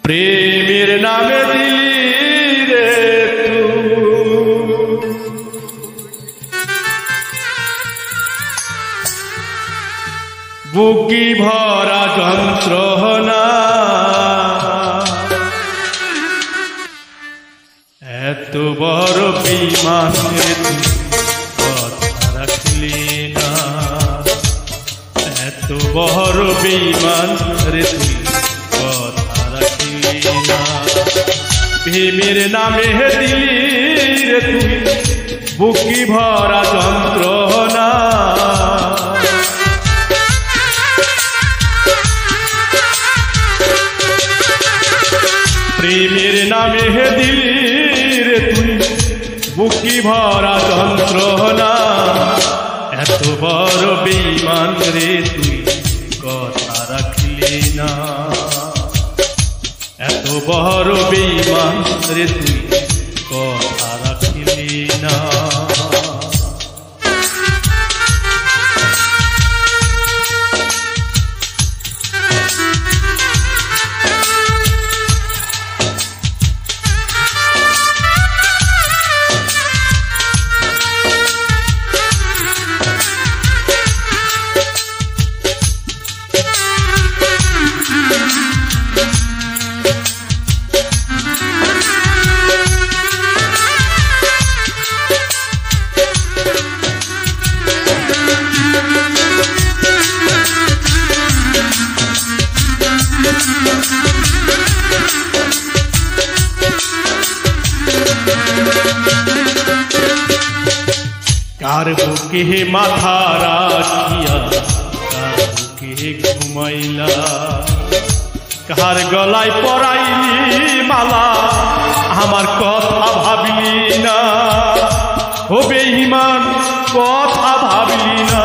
প্রেমের নামে দিলি রে বুকি ভরা যন্ত্রণা, এত বড় বেঈমান রে তুই কথা রাখলি না, এত বড় বেঈমান রে তুই কথা রাখলি না। প্রেমের নামে দিলি রে তুই বুকি ভরা যন্ত্রণা, প্রেমের নামে দিলি রে তুই বুকি ভরা যন্ত্রণা, এত বড় বেঈমান রে তুই কথা রাখলি না, এত বড় বেঈমান রে তুই কথা রাখলি না। কার বুকে মাথা রাখিয়া কার বুকে ঘুমাইলা, কার গলায় পরাইলি মালা আমার কথা ভাবলি না, ও বেঈমান কথা ভাবলি না।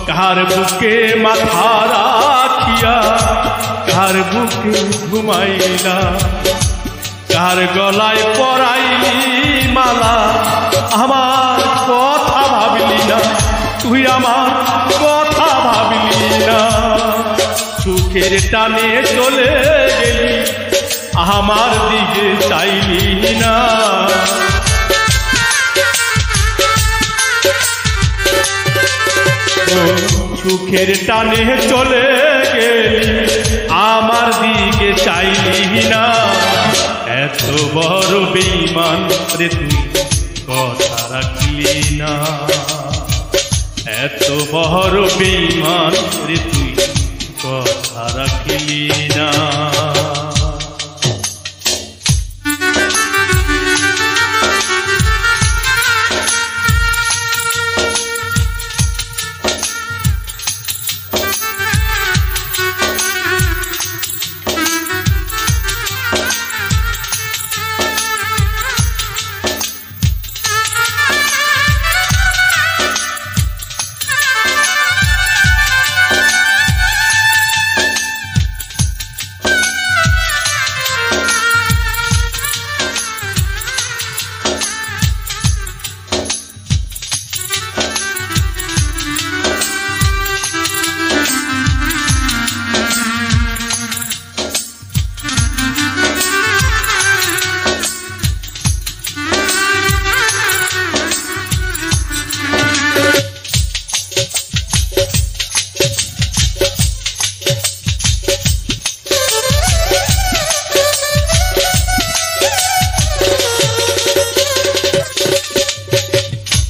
কার বুকে মাথা রাখিয়া কার বুকে ঘুমাইলা, কার গলায় পরাইলি মালা আমার কথা ভাবলি না, তুই আমার কথা ভাবলি না। সুখের টানে চলে গেলি আমার দিকে চাইলি না, সুখের টানে চলে গেলি আমার দিকে চাইলি না, এত বড় বেঈমান রে তুই কথা রাখলি না, এত বড় বেঈমান রে তুই কথা রাখলি না।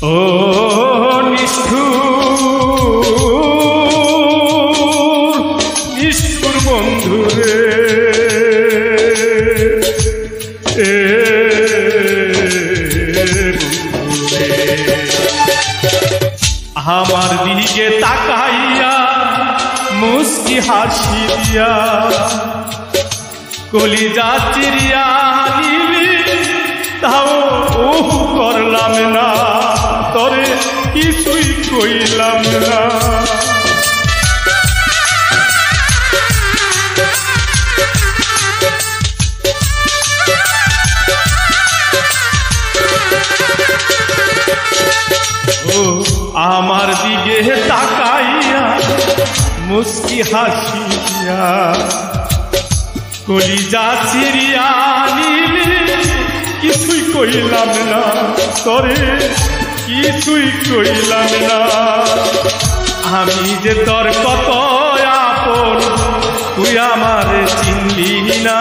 ও নিষ্ঠুর বন্ধু রে, আমার দিকে তাকাইয়া মুস্কি হাসি দিয়া কলিজা চিরিয়া নিলি, তাও করলাম না, তরে কিছুই কইলাম না। মুস্কি হাসিয়া কলিজা চিরিয়া নিলি কিছুই কইলাম না তরে কিছুই কইলাম না আমি যে তোর কত আপন তুই আমার চিনলি না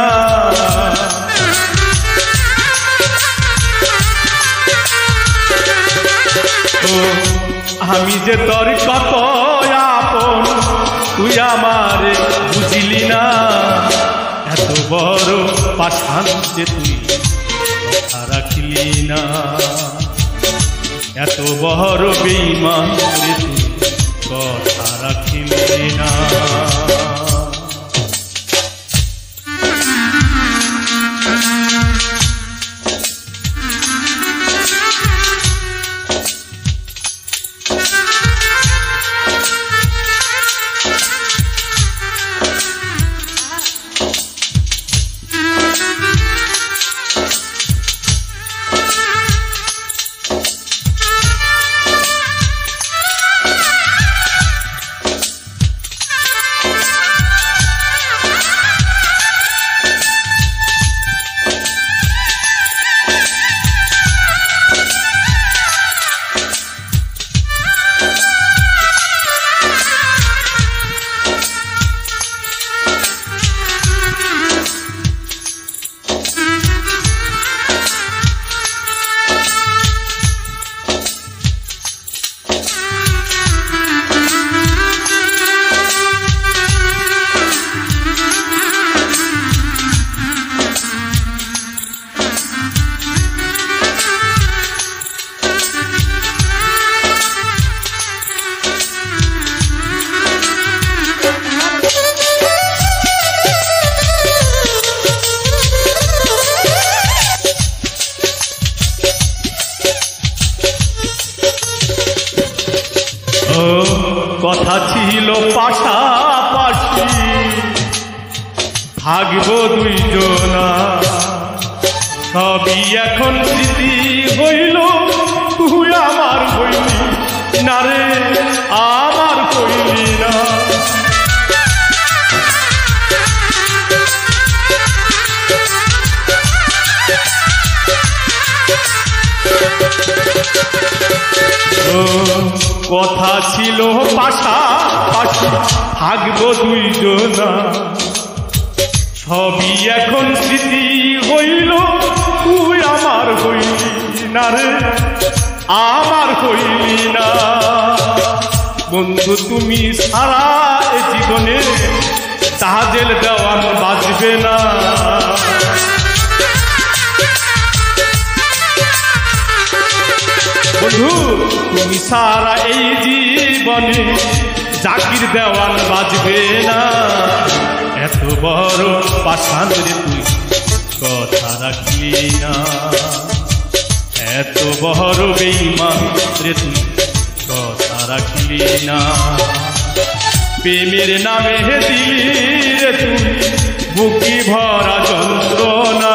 আমি যে তোর কত আপন তুই আমার বুঝিলি না এত বড় পাষাণ যে তুই কথা রাখলি না এত বড় বেঈমান যে তুই কথা রাখলি না কথা ছিল পাশাপাশি থাকবো দুইজনা সবই এখন স্মৃতি হইল তুই আমার হইলি না রে আমার হইলি না কথা ছিল পাশাপাশি থাকবো দুইজনা সবই এখন স্মৃতি হইল তুই আমার হইলি না রে আমার হইলি না বন্ধু তুমি সারা এ জীবনে তাজেল দেওয়ান বাজবে না বন্ধু তুমি সারা এই জীবনে জাকির দেওয়ান বাজবে না এত বড় পাষাণ রে তুই কথা রাখলি না এত বড় বেঈমান রে তুই কথা রাখলি না প্রেমের নামে দিলি রে তুই বুকি ভরা যন্ত্রণা